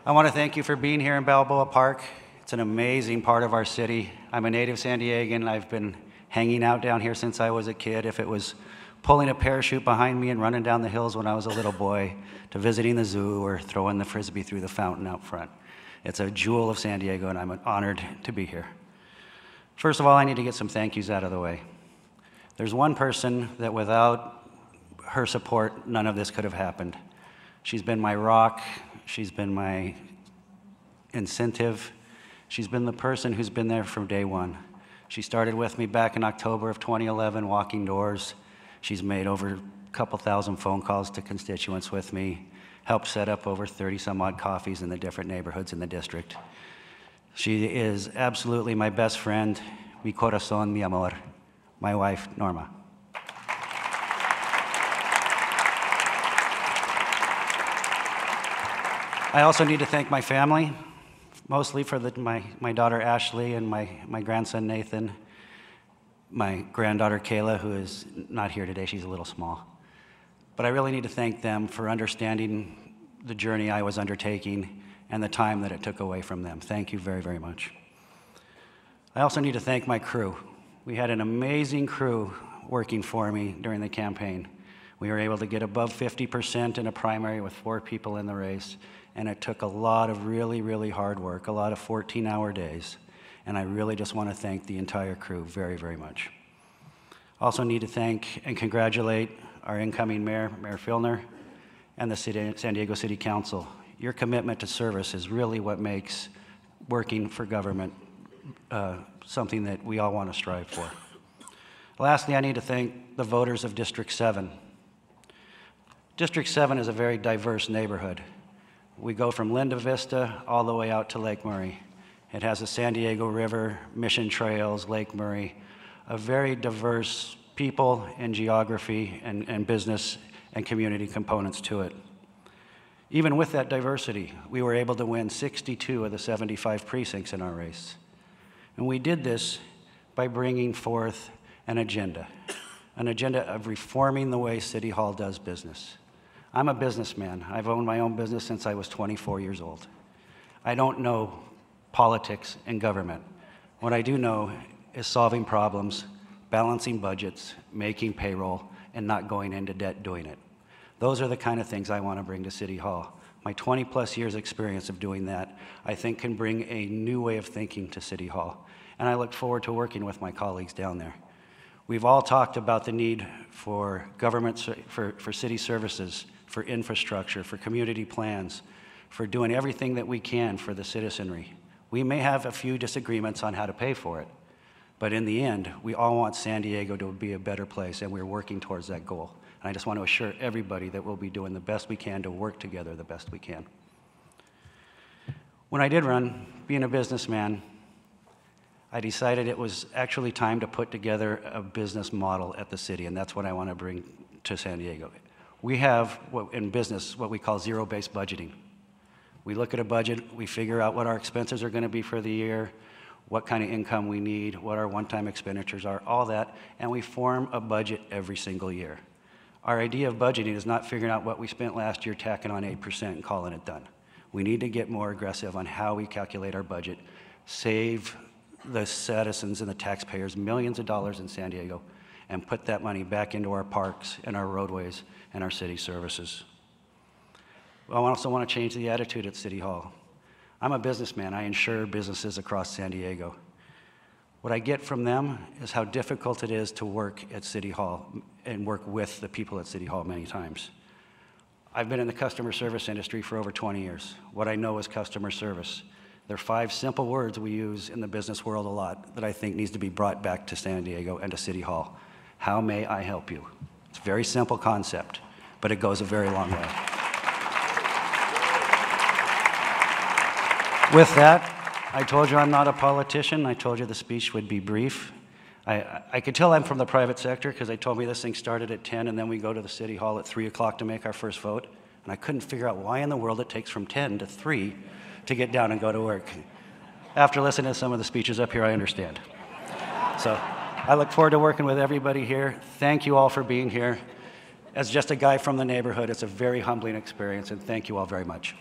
I want to thank you for being here in Balboa Park. It's an amazing part of our city. I'm a native San Diegan. I've been hanging out down here since I was a kid. If it was pulling a parachute behind me and running down the hills when I was a little boy, to visiting the zoo or throwing the Frisbee through the fountain out front. It's a jewel of San Diego, and I'm honored to be here. First of all, I need to get some thank yous out of the way. There's one person that without her support, none of this could have happened. She's been my rock. She's been my incentive. She's been the person who's been there from day one. She started with me back in October of 2011, walking doors. She's made over a couple thousand phone calls to constituents with me, helped set up over 30 some odd coffees in the different neighborhoods in the district. She is absolutely my best friend, mi corazón, mi amor, my wife, Norma. I also need to thank my family, mostly for my daughter Ashley and my grandson Nathan, my granddaughter Kayla, who is not here today, she's a little small. But I really need to thank them for understanding the journey I was undertaking and the time that it took away from them. Thank you very, very much. I also need to thank my crew. We had an amazing crew working for me during the campaign. We were able to get above 50% in a primary with 4 people in the race. And it took a lot of really, really hard work, a lot of 14-hour days. And I really just want to thank the entire crew very, very much. Also need to thank and congratulate our incoming mayor, Mayor Filner, and the San Diego City Council. Your commitment to service is really what makes working for government something that we all want to strive for. Lastly, I need to thank the voters of District 7. District 7 is a very diverse neighborhood. We go from Linda Vista all the way out to Lake Murray. It has the San Diego River, Mission Trails, Lake Murray, a very diverse people and geography and business and community components to it. Even with that diversity, we were able to win 62 of the 75 precincts in our race. And we did this by bringing forth an agenda of reforming the way City Hall does business. I'm a businessman. I've owned my own business since I was 24 years old. I don't know politics and government. What I do know is solving problems, balancing budgets, making payroll, and not going into debt doing it. Those are the kind of things I want to bring to City Hall. My 20-plus years experience of doing that, I think, can bring a new way of thinking to City Hall. And I look forward to working with my colleagues down there. We've all talked about the need for government, for city services, for infrastructure, for community plans, for doing everything that we can for the citizenry. We may have a few disagreements on how to pay for it, but in the end, we all want San Diego to be a better place, and we're working towards that goal. And I just want to assure everybody that we'll be doing the best we can to work together the best we can. When I did run, being a businessman, I decided it was actually time to put together a business model at the city, and that's what I want to bring to San Diego. We have, in business, what we call zero-based budgeting. We look at a budget, we figure out what our expenses are going to be for the year, what kind of income we need, what our one-time expenditures are, all that, and we form a budget every single year. Our idea of budgeting is not figuring out what we spent last year, tacking on 8% and calling it done. We need to get more aggressive on how we calculate our budget, save the citizens and the taxpayers millions of dollars in San Diego, and put that money back into our parks and our roadways and our city services. I also want to change the attitude at City Hall. I'm a businessman. I insure businesses across San Diego. What I get from them is how difficult it is to work at City Hall and work with the people at City Hall many times. I've been in the customer service industry for over 20 years. What I know is customer service. There are 5 simple words we use in the business world a lot that I think needs to be brought back to San Diego and to City Hall. How may I help you? It's a very simple concept, but it goes a very long way. With that, I told you I'm not a politician. I told you the speech would be brief. I could tell I'm from the private sector because they told me this thing started at 10 and then we go to the City Hall at 3 o'clock to make our first vote. And I couldn't figure out why in the world it takes from 10 to 3 to get down and go to work. After listening to some of the speeches up here, I understand. So I look forward to working with everybody here. Thank you all for being here. As just a guy from the neighborhood, it's a very humbling experience, and thank you all very much.